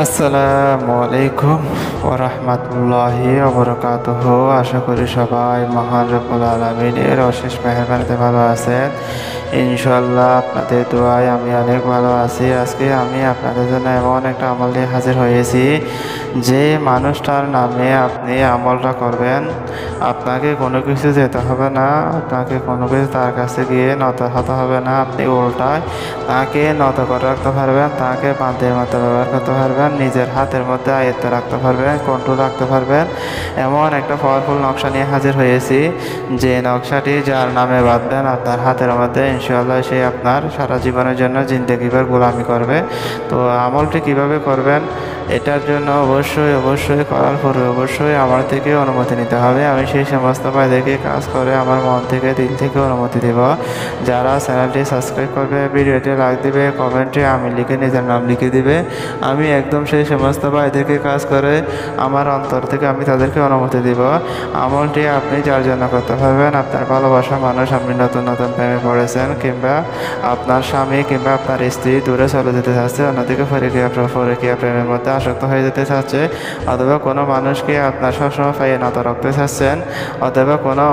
আসসালামু আলাইকুম ওয়া রাহমাতুল্লাহি ওয়া বারাকাতুহু। আশা করি সবাই মহান রব্বুল আলামিনের অশেষ মেহেরবানিতে ভালো আছেন। ইনশাআল্লাহ আপনাদের দোয়ায় আমি অনেক ভালো আছি। আজকে আমি আপনাদের জন্য এমন একটা আমল নিয়ে হাজির হয়েছি, যে মানুষটার নামে আপনি আমলটা করবেন, আপনাকে কোনো কিছু যেতে হবে না, আপনাকে কোনো কিছু তার কাছে গিয়ে নত হতে হবে না। আপনি উল্টায় তাকে নত করে রাখতে পারবেন, তাকে বাঁধের মতো ব্যবহার করতে পারবেন, নিজের হাতের মধ্যে আয়ত্তে রাখতে পারবেন, কন্ট্রোল রাখতে পারবেন। এমন একটা পাওয়ারফুল নকশা নিয়ে হাজির হয়েছি, যে নকশাটি যার নামে বাঁধবেন আপনার হাতের মধ্যে, ইনশাআল্লাহ সে আপনার সারা জীবনের জন্য জিন্দেগিভর গোলামি করবে। তো আমলটি কিভাবে করবেন, এটার জন্য অবশ্যই করার পরে অবশ্যই আমার থেকে অনুমতি নিতে হবে। আমি সেই সমস্ত ভাইদেরকে কাজ করে আমার মন থেকে দিল থেকে অনুমতি দেব। যারা চ্যানেলটি সাবস্ক্রাইব করবে, ভিডিওটি লাইক দিবে, কমেন্টে আমি লিখে নিজের নাম লিখে দিবে, আমি একদম সেই সমস্ত ভাইদেরকে কাজ করে আমার অন্তর থেকে আমি তাদেরকে অনুমতি দিব। আমলটি আপনি যার জন্য করতে পারবেন, আপনার ভালোবাসা মানুষ, আপনি নতুন প্রেমে পড়েছেন, কিংবা আপনার স্বামী কিংবা আপনার স্ত্রী দূরে চলে যেতে চাচ্ছে, অন্যদিকে পরকীয়া প্রেমের মধ্যে আসক্ত হয়ে যেতে চাচ্ছে, অথবা কোনো মানুষকে আপনার সবসময় পাইয়ে নত রাখতে চাচ্ছেন, অথবা কোনো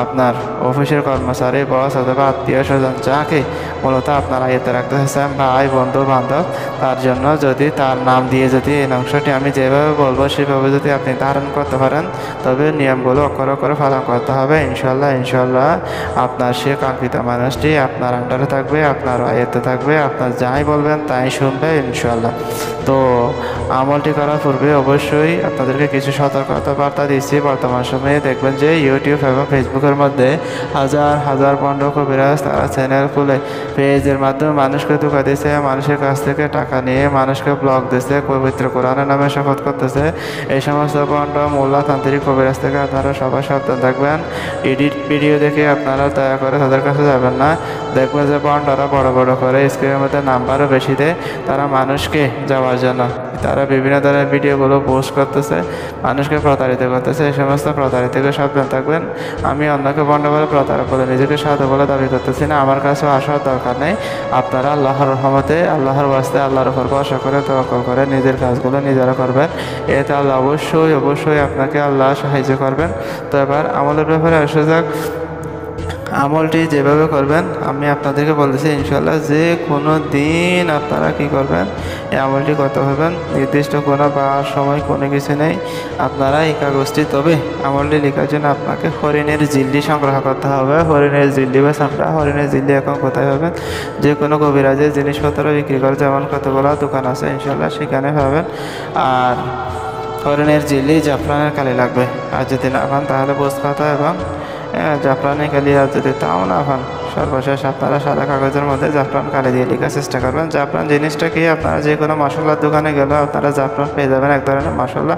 আপনার অফিসের কর্মচারী, বস অথবা আত্মীয় স্বজন যাকে মূলত আপনারা আয়ত্তে রাখতে চাচ্ছেন, ভাই বন্ধু বান্ধব, তার জন্য যদি তার নাম দিয়ে যদি এই নকশাটি আমি যেভাবে বলবো সেভাবে যদি আপনি ধারণ করতে পারেন, তবে নিয়মগুলো অক্ষরে অক্ষরে পালন করতে হবে। ইনশাল্লাহ আপনার সে কাঙ্ক্ষিত মানুষটি আপনার আন্ডারে থাকবে, আপনার আয়ত্তে থাকবে, আপনার যাই বলবেন তাই শুনবে ইনশাল্লাহ। তো আমলটি করার পূর্বে অবশ্যই আপনাদেরকে কিছু সতর্কতা বার্তা দিচ্ছি। বর্তমান সময়ে দেখবেন যে ইউটিউব এবং ফেসবুকের মধ্যে হাজার পণ্ড কবিরাজ তারা চ্যানেল খুলে পেজের মাধ্যমে মানুষকে ধোঁকা দিচ্ছে, মানুষের কাছ থেকে টাকা নিয়ে মানুষকে ব্লক দিচ্ছে, পবিত্র কোরআনের নামে শপথ করতেছে। এই সমস্ত পণ্ড মোল্লা তান্ত্রিক কবিরাজ থেকে আপনারা সবাই সাবধান থাকবেন। এডিট ভিডিও দেখে আপনারা দয়া করে তাদের কাছে যাবেন না। দেখবেন যে পণ্ডরা বড় করে স্ক্রিনের মধ্যে নাম্বারও বেশি দেয়, তারা মানুষকে যাওয়ার জন্য তারা বিভিন্ন ধরনের ভিডিওগুলো পোস্ট করতেছে, মানুষকে প্রতারিত করতেছে। এই সমস্ত প্রতারিত থেকে সাবধান থাকবেন। আমি অন্যকে পণ্ড বলে প্রতারক বলে নিজেকে সাধু বলে দাবি করতেছি না, আমার কাছেও আসার দরকার নেই। আপনারা আল্লাহর রহমতে, আল্লাহর ওয়াস্তে, আল্লাহর উপর ভরসা করে তাওয়াক্কুল করে নিজের কাজগুলো নিজেরা করবেন। এতে আল্লাহ অবশ্যই আপনাকে আল্লাহ সাহায্য করবেন। তো এবার আমলের ব্যাপারে আসা যাক। আমলটি যেভাবে করবেন আমি আপনাদেরকে বলতেছি, ইনশাল্লাহ যে কোনো দিন আপনারা কি করবেন, এই আমলটি করতে পারবেন। নির্দিষ্ট কোনো বার সময় কোনো কিছু নেই, আপনারা এই কাগজটি, তবে আমলটি লেখার জন্য আপনাকে হরিণের জিল্লি সংগ্রহ করতে হবে। হরিণের জিল্লি বা চামড়া, হরিণের জিল্লি এখন কোথায় পাবেন, যে কোনো কবিরাজের জিনিসপত্র বিক্রি করে যেমন কতগুলো দোকান আছে ইনশাল্লাহ সেখানে পাবেন। আর হরিণের জিল্লি জাফরানের কালি লাগবে, আর যদি না পান তাহলে বোঝপাতা এবং জাফরানি কালি, আর যদি তাও না পান সর্বশেষ আপনারা সাদা কাগজের মধ্যে জাফরান কালি দিয়ে লেখার চেষ্টা করবেন। জাফরান জিনিসটা কি, আপনারা যে কোনো মশলার দোকানে গেলেও আপনারা জাফরান পেয়ে যাবেন, এক ধরনের মশলা।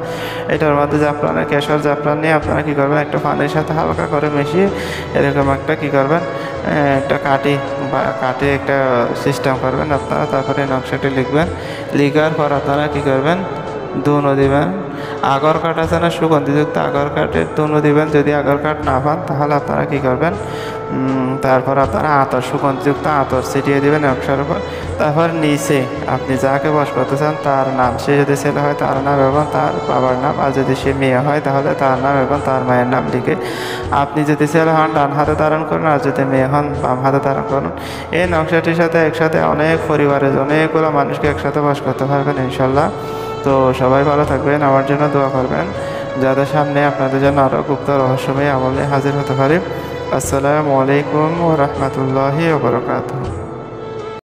এটার মধ্যে জাফরানের কেশর জাফরান নিয়ে আপনারা কী করবেন, একটা পানির সাথে হালকা করে মিশিয়ে এরকম একটা কী করবেন, একটা কাটি একটা সিস্টেম করবেন আপনারা। তারপরে নকশাটি লিখবেন, লিখার পর আপনারা কী করবেন, দুনো দিবেন। আগর কাঠ আছে না, সুগন্ধিযুক্ত আগর কাঠের দুনো দিবেন। যদি আগর কাঠ না পান তাহলে আপনারা কী করবেন, তারপর আপনারা সুগন্ধিযুক্ত আতর ছিটিয়ে দেবেন নকশার উপর। তারপর নিচে আপনি যাকে বস করতে চান তার নাম, সে যদি ছেলে হয় তার নাম এবং তার বাবার নাম, আর যদি সে মেয়ে হয় তাহলে তার নাম এবং তার মায়ের নাম লিখে, আপনি যদি ছেলে হন ডান হাতে ধারণ করুন, আর যদি মেয়ে হন বাম হাতে ধারণ করুন। এই নকশাটির সাথে একসাথে অনেক পরিবারের অনেকগুলো মানুষকে একসাথে বস করতে পারবেন ইনশাল্লাহ। তো সবাই ভালো থাকবেন, আমার জন্য দোয়া করবেন, যাদের সামনে আপনাদের জন্য আরও গুপ্ত রহস্যময় আমল নিয়ে হাজির হতে পারি। আসসালামু আলাইকুম ওয়া রাহমাতুল্লাহি ওয়া বারাকাতুহু।